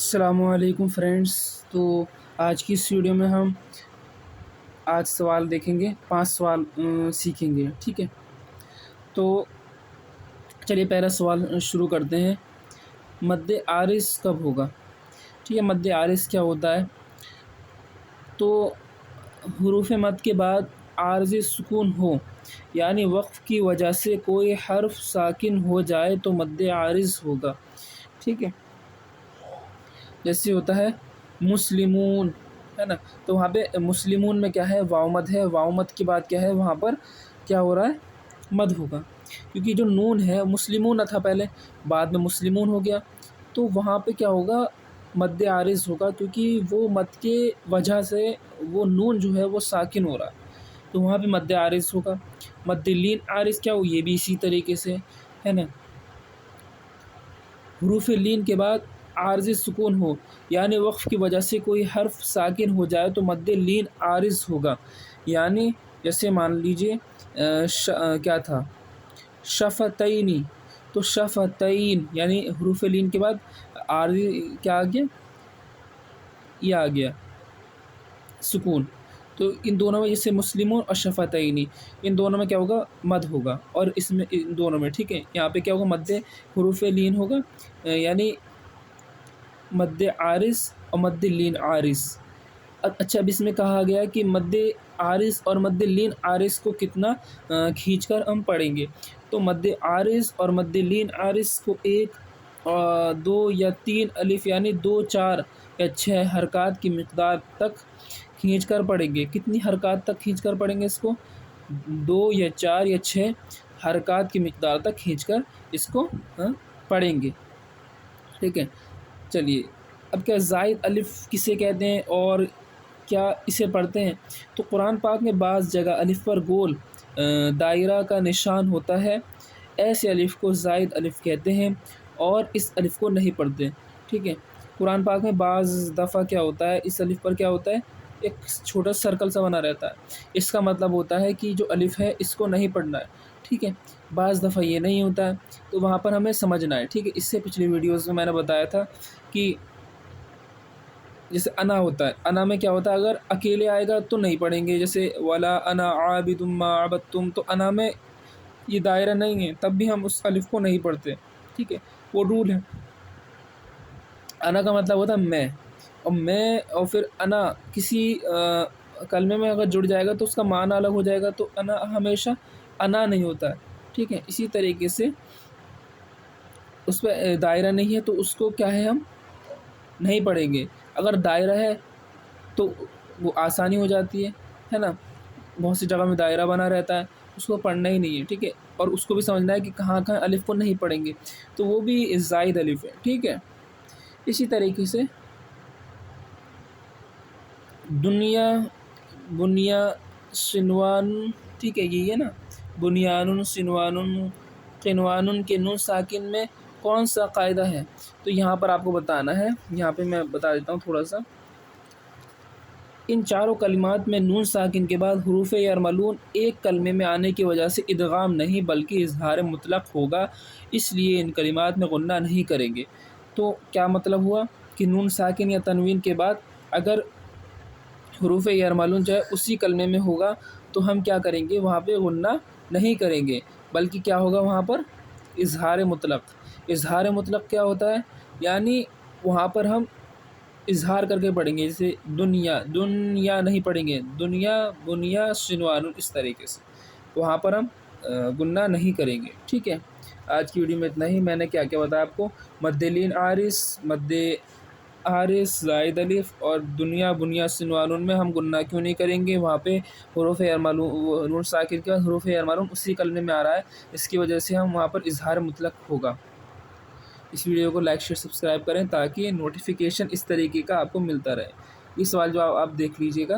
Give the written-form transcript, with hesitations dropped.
السلام علیکم فرینڈس۔ تو آج کی اس ویڈیو میں ہم سوال دیکھیں گے، 5 سوال سیکھیں گے، ٹھیک ہے۔ تو چلیے پہلا سوال شروع کرتے ہیں۔ مد عارض کب ہوگا؟ ٹھیک ہے، مد عارض کیا ہوتا ہے؟ تو حروف مد کے بعد عارضی سکون ہو، یعنی وقف کی وجہ سے کوئی حرف ساکن ہو جائے تو مد عارض ہوگا، ٹھیک ہے۔ جیسے ہوتا ہے مسلمون، ہے نا، تو وہاں پہ مسلمون میں کیا ہے؟ واو مد ہے، واو مد کے بعد کیا ہے؟ وہاں پر کیا ہو رہا ہے؟ مد ہوگا، کیونکہ جو نون ہے مسلمون نہ تھا پہلے، بعد میں مسلمون ہو گیا، تو وہاں پہ کیا ہوگا؟ مد عارض ہوگا، کیونکہ وہ مد کے وجہ سے وہ نون جو ہے وہ ساکن ہو رہا ہے، تو وہاں پہ مد عارض ہوگا۔ مد لین عارض کیا ہو؟ یہ بھی اسی طریقے سے ہے نا، حروف لین کے بعد عارضی سکون ہو، یعنی وقف کی وجہ سے کوئی حرف ساکن ہو جائے تو مد لین عارض ہوگا۔ یعنی جیسے مان لیجئے کیا تھا؟ شفتینی، تو شفتین یعنی حروف لین کے بعد عارضی کیا آ گیا؟ یہ آ گیا سکون، تو ان دونوں میں جیسے مسلمون اور شفتینی، ان دونوں میں کیا ہوگا؟ مد ہوگا، اور اس میں ان دونوں میں ٹھیک ہے، یہاں پہ کیا ہوگا؟ مد حروف لین ہوگا، یعنی مد عارض اور مد لین عارض۔ اچھا، اب اس میں کہا گیا کہ مد عارض اور مد لین عارض کو کتنا کھینچ کر ہم پڑھیں گے، تو مد عارض اور مد لین عارض کو 1، 2 یا 3 الف یعنی 2، 4 یا 6 حرکات کی مقدار تک کھینچ کر پڑھیں گے۔ کتنی حرکات تک کھینچ کر پڑھیں گے اس کو؟ 2 یا 4 یا 6 حرکات کی مقدار تک کھینچ کر اس کو پڑھیں گے، ٹھیک ہے۔ چلیے، اب کیا زائد الف کسے کہتے ہیں اور کیا اسے پڑھتے ہیں؟ تو قرآن پاک میں بعض جگہ الف پر گول دائرہ کا نشان ہوتا ہے، ایسے الف کو زائد الف کہتے ہیں اور اس الف کو نہیں پڑھتے، ٹھیک ہے۔ قرآن پاک میں بعض دفعہ کیا ہوتا ہے؟ اس الف پر کیا ہوتا ہے؟ ایک چھوٹا سرکل سا بنا رہتا ہے، اس کا مطلب ہوتا ہے کہ جو الف ہے اس کو نہیں پڑھنا ہے، ٹھیک ہے۔ بعض دفعہ یہ نہیں ہوتا ہے، تو وہاں پر ہمیں سمجھنا ہے، ٹھیک ہے۔ اس سے پچھلی ویڈیوز میں نے بتایا تھا کہ جیسے انا ہوتا ہے، انا میں کیا ہوتا ہے؟ اگر اکیلے آئے گا تو نہیں پڑھیں گے، جیسے ولا انا عابد ما عبدتم، تو انا میں یہ دائرہ نہیں ہے، تب بھی ہم اس الف کو نہیں پڑھتے، ٹھیک ہے، وہ رول ہے۔ انا کا مطلب ہوتا ہے میں، اور میں اور پھر انا کسی کلمے میں اگر جڑ جائے گا تو اس کا معنی الگ ہو جائے گا، تو انا ہمیشہ انا نہیں ہوتا ہے، ٹھیک ہے۔ اسی طریقے سے اس پہ دائرہ نہیں ہے تو اس کو کیا ہے؟ ہم نہیں پڑھیں گے۔ اگر دائرہ ہے تو وہ آسانی ہو جاتی ہے نا، بہت سی جگہ میں دائرہ بنا رہتا ہے، اس کو پڑھنا ہی نہیں ہے، ٹھیک ہے، اور اس کو بھی سمجھنا ہے کہ کہاں کہاں الف کو نہیں پڑھیں گے، تو وہ بھی زائد الف ہے، ٹھیک ہے۔ اسی طریقے سے دنیا، بنیا، سنوان، ٹھیک ہے، یہ نا بنیان، سنوان، قنوان کے نون ساکن میں کون سا قاعدہ ہے؟ تو یہاں پر آپ کو بتانا ہے، یہاں پہ میں بتا دیتا ہوں تھوڑا سا۔ ان چاروں کلمات میں نون ساکن کے بعد حروف یرملون ایک کلمے میں آنے کی وجہ سے ادغام نہیں بلکہ اظہار مطلق ہوگا، اس لیے ان کلمات میں غنہ نہیں کریں گے۔ تو کیا مطلب ہوا کہ نون ساکن یا تنوین کے بعد اگر حروف یرملون جو ہے اسی کلمے میں ہوگا تو ہم کیا کریں گے؟ وہاں پہ غنہ نہیں کریں گے، بلکہ کیا ہوگا وہاں پر؟ اظہار مطلق۔ اظہار مطلق کیا ہوتا ہے؟ یعنی وہاں پر ہم اظہار کر کے پڑھیں گے، جیسے دنیا، دنیا نہیں پڑھیں گے، دنیا، بنیا، سنوان، اس طریقے سے وہاں پر ہم غنہ نہیں کریں گے، ٹھیک ہے۔ آج کی ویڈیو میں اتنا ہی۔ میں نے کیا کیا بتایا آپ کو؟ مد لین عارض، مد عارض، زائد الف اور دنیا، بنیا، سنوان میں ہم غنہ کیوں نہیں کریں گے؟ وہاں پہ حروف یرملون، نون ساکن کے حروف یرملون اسی کلمے میں آ رہا ہے، اس کی وجہ سے ہم وہاں پر اظہار مطلق ہوگا۔ اس ویڈیو کو لائک، شیئر، سبسکرائب کریں تاکہ نوٹیفیکیشن اس طریقے کا آپ کو ملتا رہے۔ یہ سوال جو آپ دیکھ لیجئے گا۔